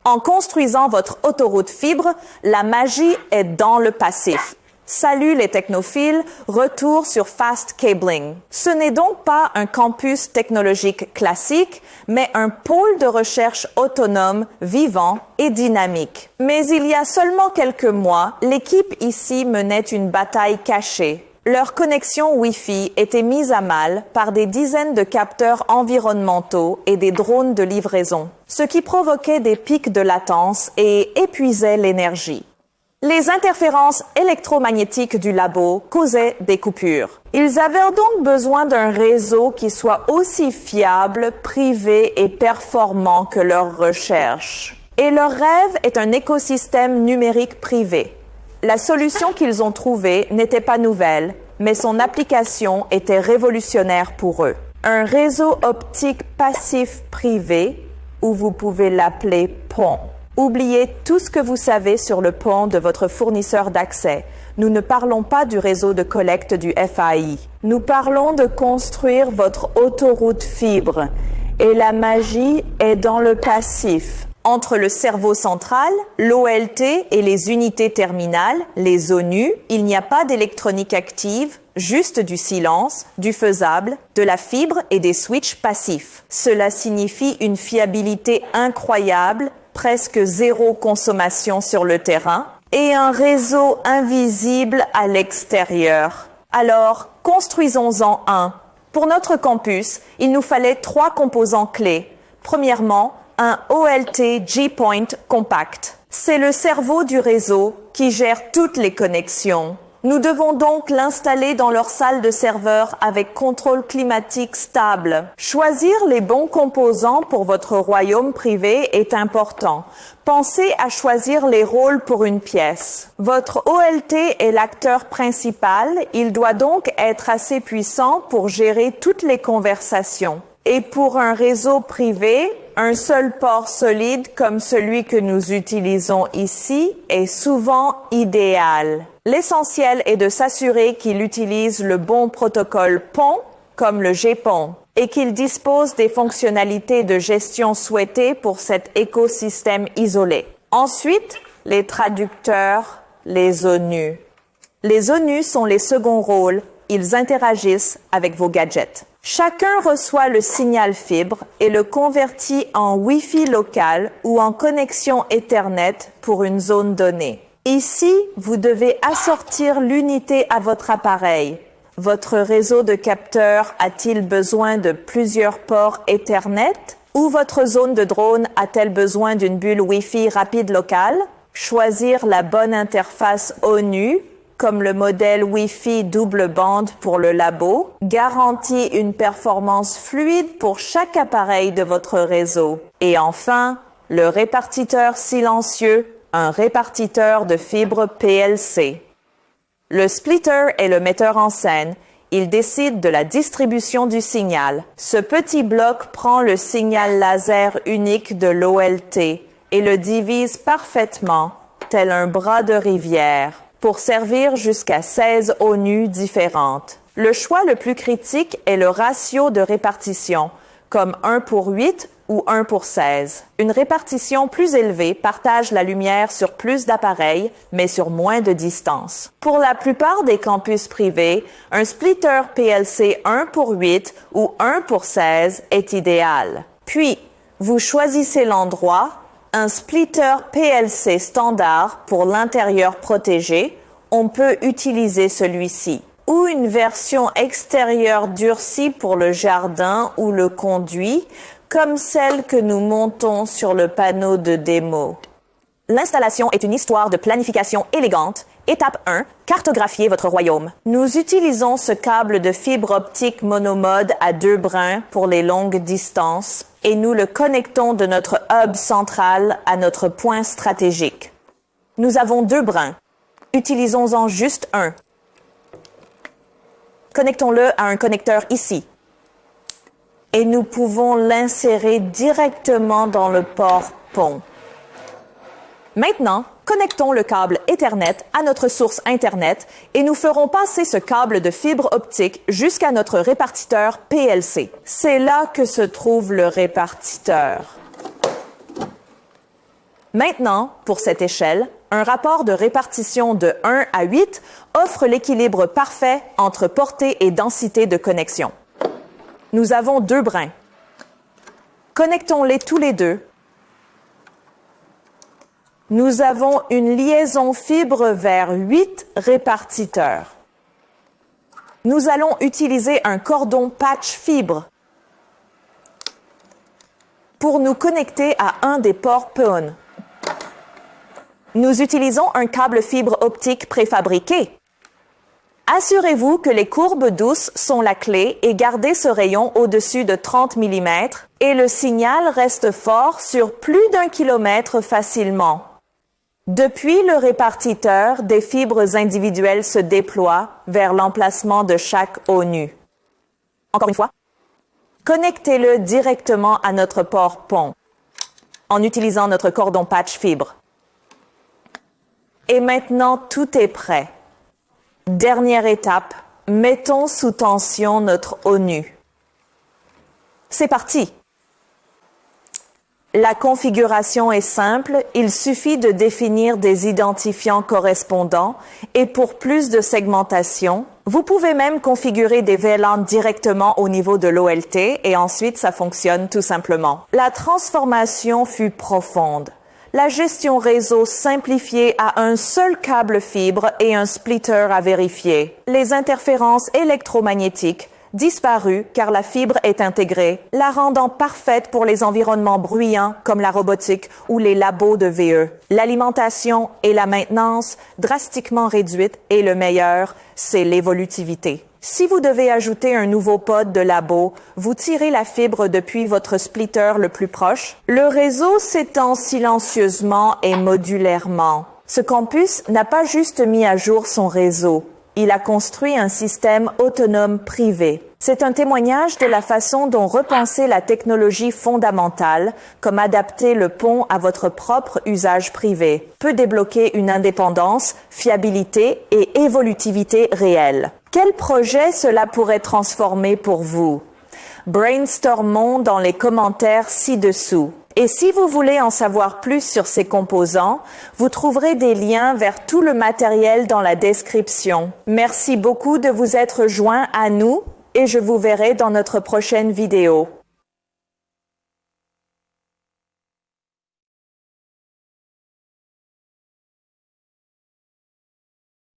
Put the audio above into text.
En construisant votre autoroute fibre, la magie est dans le passif. Salut les technophiles, retour sur Fast Cabling. Ce n'est donc pas un campus technologique classique, mais un pôle de recherche autonome, vivant et dynamique. Mais il y a seulement quelques mois, l'équipe ici menait une bataille cachée. Leur connexion Wi-Fi était mise à mal par des dizaines de capteurs environnementaux et des drones de livraison, ce qui provoquait des pics de latence et épuisait l'énergie. Les interférences électromagnétiques du labo causaient des coupures. Ils avaient donc besoin d'un réseau qui soit aussi fiable, privé et performant que leurs recherches. Et leur rêve est un écosystème numérique privé. La solution qu'ils ont trouvée n'était pas nouvelle, mais son application était révolutionnaire pour eux. Un réseau optique passif privé, ou vous pouvez l'appeler pont. Oubliez tout ce que vous savez sur le pont de votre fournisseur d'accès. Nous ne parlons pas du réseau de collecte du FAI. Nous parlons de construire votre autoroute fibre. Et la magie est dans le passif. Entre le cerveau central, l'OLT et les unités terminales, les ONU, il n'y a pas d'électronique active, juste du silence, du faisable, de la fibre et des switches passifs. Cela signifie une fiabilité incroyable, presque zéro consommation sur le terrain, et un réseau invisible à l'extérieur. Alors, construisons-en un. Pour notre campus, il nous fallait 3 composants clés. Premièrement, un OLT G-Point compact. C'est le cerveau du réseau qui gère toutes les connexions. Nous devons donc l'installer dans leur salle de serveur avec contrôle climatique stable. Choisir les bons composants pour votre royaume privé est important. Pensez à choisir les rôles pour une pièce. Votre OLT est l'acteur principal, il doit donc être assez puissant pour gérer toutes les conversations. Et pour un réseau privé, un seul port solide comme celui que nous utilisons ici est souvent idéal. L'essentiel est de s'assurer qu'il utilise le bon protocole pont, comme le GPON, et qu'il dispose des fonctionnalités de gestion souhaitées pour cet écosystème isolé. Ensuite, les traducteurs, les ONU. Les ONU sont les seconds rôles, ils interagissent avec vos gadgets. Chacun reçoit le signal fibre et le convertit en Wi-Fi local ou en connexion Ethernet pour une zone donnée. Ici, vous devez assortir l'unité à votre appareil. Votre réseau de capteurs a-t-il besoin de plusieurs ports Ethernet? Ou votre zone de drone a-t-elle besoin d'une bulle Wi-Fi rapide locale? Choisir la bonne interface ONU, comme le modèle Wi-Fi double bande pour le labo, garantit une performance fluide pour chaque appareil de votre réseau. Et enfin, le répartiteur silencieux, un répartiteur de fibres PLC. Le splitter est le metteur en scène. Il décide de la distribution du signal. Ce petit bloc prend le signal laser unique de l'OLT et le divise parfaitement, tel un bras de rivière, pour servir jusqu'à 16 ONU différentes. Le choix le plus critique est le ratio de répartition, comme 1:8 ou 1:16. Une répartition plus élevée partage la lumière sur plus d'appareils, mais sur moins de distance. Pour la plupart des campus privés, un splitter PLC 1:8 ou 1:16 est idéal. Puis, vous choisissez l'endroit, un splitter PLC standard pour l'intérieur protégé, on peut utiliser celui-ci. Ou une version extérieure durcie pour le jardin ou le conduit, comme celle que nous montons sur le panneau de démo. L'installation est une histoire de planification élégante. Étape 1, cartographier votre royaume. Nous utilisons ce câble de fibre optique monomode à 2 brins pour les longues distances et nous le connectons de notre hub central à notre point stratégique. Nous avons 2 brins. Utilisons-en juste un. Connectons-le à un connecteur ici. Et nous pouvons l'insérer directement dans le port pont. Maintenant, connectons le câble Ethernet à notre source Internet et nous ferons passer ce câble de fibre optique jusqu'à notre répartiteur PLC. C'est là que se trouve le répartiteur. Maintenant, pour cette échelle, un rapport de répartition de 1 à 8 offre l'équilibre parfait entre portée et densité de connexion. Nous avons 2 brins. Connectons-les tous les deux. Nous avons une liaison fibre vers 8 répartiteurs. Nous allons utiliser un cordon patch fibre pour nous connecter à un des ports PON. Nous utilisons un câble fibre optique préfabriqué. Assurez-vous que les courbes douces sont la clé et gardez ce rayon au-dessus de 30 mm et le signal reste fort sur plus d'1 kilomètre facilement. Depuis le répartiteur, des fibres individuelles se déploient vers l'emplacement de chaque eau nue. Encore une fois, connectez-le directement à notre port PON en utilisant notre cordon patch fibre. Et maintenant, tout est prêt. Dernière étape, mettons sous tension notre eau nue. C'est parti! La configuration est simple, il suffit de définir des identifiants correspondants et pour plus de segmentation, vous pouvez même configurer des VLAN directement au niveau de l'OLT et ensuite ça fonctionne tout simplement. La transformation fut profonde. La gestion réseau simplifiée à un seul câble fibre et un splitter à vérifier. Les interférences électromagnétiques disparues car la fibre est intégrée, la rendant parfaite pour les environnements bruyants comme la robotique ou les labos de VE. L'alimentation et la maintenance drastiquement réduites et le meilleur, c'est l'évolutivité. Si vous devez ajouter un nouveau pod de labo, vous tirez la fibre depuis votre splitter le plus proche. Le réseau s'étend silencieusement et modulairement. Ce campus n'a pas juste mis à jour son réseau. Il a construit un système autonome privé. C'est un témoignage de la façon dont repenser la technologie fondamentale, comme adapter le pont à votre propre usage privé, peut débloquer une indépendance, fiabilité et évolutivité réelle. Quel projet cela pourrait transformer pour vous? Brainstormons dans les commentaires ci-dessous. Et si vous voulez en savoir plus sur ces composants, vous trouverez des liens vers tout le matériel dans la description. Merci beaucoup de vous être joints à nous et je vous verrai dans notre prochaine vidéo.